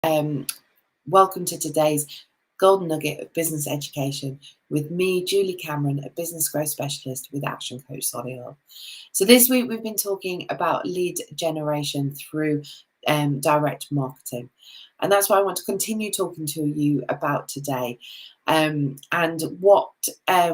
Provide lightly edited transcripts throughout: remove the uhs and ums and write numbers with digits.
Welcome to today's Golden Nugget of Business Education with me, Julie Cameron, a business growth specialist with Action Coach Solihull. So this week we've been talking about lead generation through direct marketing. And that's what I want to continue talking to you about today. And what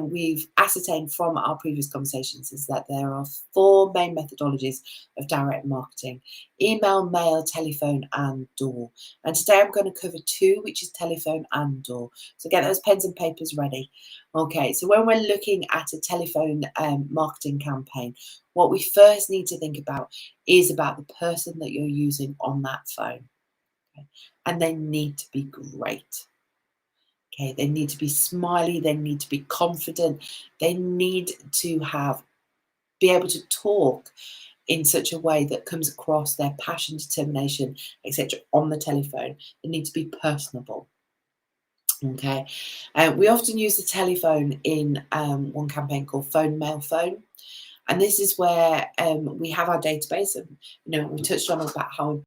we've ascertained from our previous conversations is that there are 4 main methodologies of direct marketing: email, mail, telephone, and door. And today I'm going to cover 2, which is telephone and door. So get those pens and papers ready. Okay, so when we're looking at a telephone marketing campaign, what we first need to think about is about the person that you're using on that phone. Okay? And they need to be great. Okay, they need to be smiley, they need to be confident, they need to be able to talk in such a way that comes across their passion, determination, etc. on the telephone. They need to be personable. Okay, we often use the telephone in one campaign called phone, mail, phone. And this is where we have our database, and we touched on about how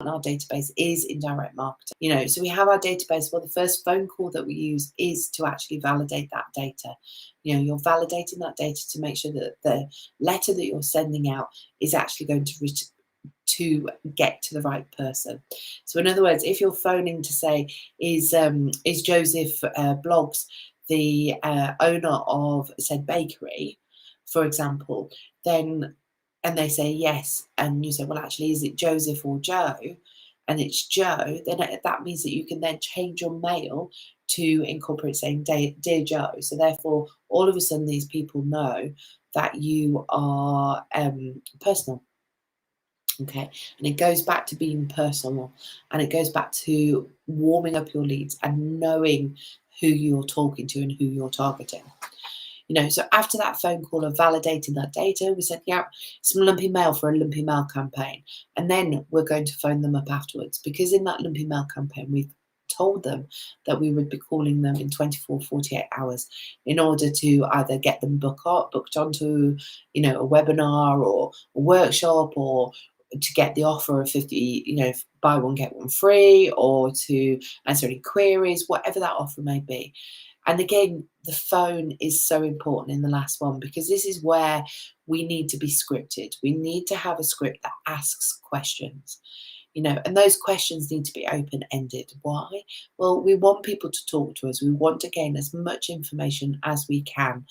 our database is in direct marketing. So we have our database. Well, the first phone call that we use is to actually validate that data. You're validating that data to make sure that the letter that you're sending out is actually going to get to the right person. So in other words, if you're phoning to say, is Joseph Bloggs the owner of said bakery, for example, then and they say yes, and you say, well, actually, is it Joseph or Joe? And it's Joe, then that means that you can then change your mail to incorporate saying Dear Joe. So therefore, all of a sudden, these people know that you are personal. Okay, and it goes back to being personal, and it goes back to warming up your leads and knowing who you're talking to and who you're targeting. So after that phone call of validating that data, we sent out some lumpy mail for a lumpy mail campaign. And then we're going to phone them up afterwards, because in that lumpy mail campaign, we've told them that we would be calling them in 24, 48 hours in order to either get them booked onto, a webinar or a workshop, or to get the offer of 50, buy one, get one free, or to answer any queries, whatever that offer may be. And again, the phone is so important in the last one, because this is where we need to be scripted. We need to have a script that asks questions, and those questions need to be open-ended. Why? Well, we want people to talk to us. We want to gain as much information as we can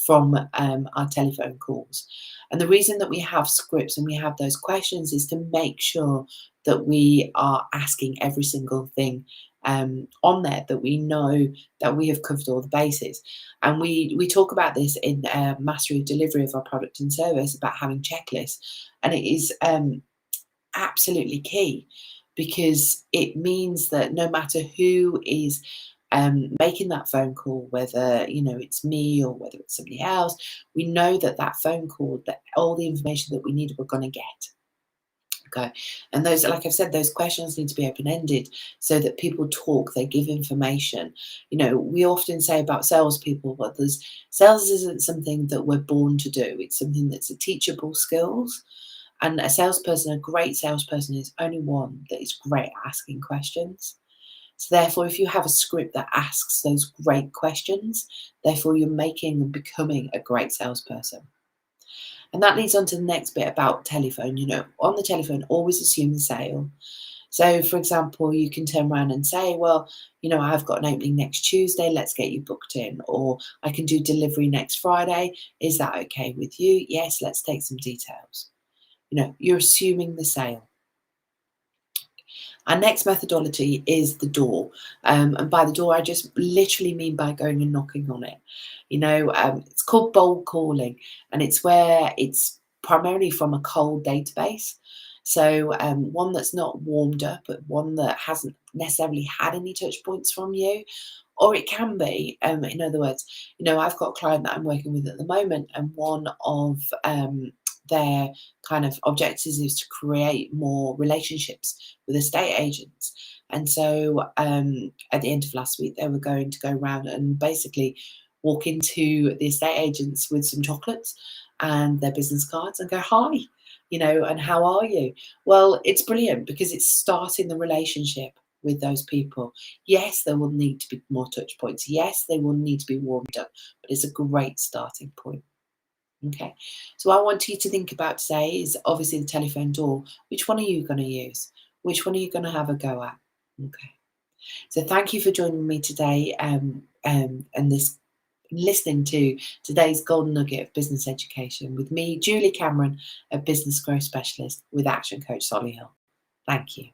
from our telephone calls. And the reason that we have scripts and we have those questions is to make sure that we are asking every single thing on there, that we know that we have covered all the bases. And we talk about this in Mastery of Delivery of our product and service, about having checklists. And it is absolutely key, because it means that no matter who is making that phone call, whether it's me or whether it's somebody else, we know that that phone call, that all the information that we need, we're going to get. Okay, and those, like I've said, those questions need to be open-ended so that people talk, they give information. We often say about salespeople, well, sales isn't something that we're born to do. It's something that's a teachable skills. And a great salesperson, is only one that is great at asking questions. So therefore, if you have a script that asks those great questions, therefore you're making and becoming a great salesperson. And that leads on to the next bit about telephone. On the telephone, always assume the sale. So, for example, you can turn around and say, well, I've got an opening next Tuesday, let's get you booked in. Or I can do delivery next Friday. Is that okay with you? Yes, let's take some details. You're assuming the sale. Our next methodology is the door. And by the door, I just literally mean by going and knocking on it. It's called bold calling, and it's where it's primarily from a cold database. So one that's not warmed up, but one that hasn't necessarily had any touch points from you. Or it can be, in other words, I've got a client that I'm working with at the moment, and one of their kind of objectives is to create more relationships with estate agents. And so at the end of last week, they were going to go around and basically walk into the estate agents with some chocolates and their business cards and go, hi, and how are you? Well, it's brilliant because it's starting the relationship with those people. Yes, there will need to be more touch points. Yes, they will need to be warmed up, but it's a great starting point. Okay. So I want you to think about today is obviously the telephone door. Which one are you going to use? Which one are you going to have a go at? Okay. So thank you for joining me today and this listening to today's golden nugget of business education with me, Julie Cameron, a business growth specialist with Action Coach Solly Hill. Thank you.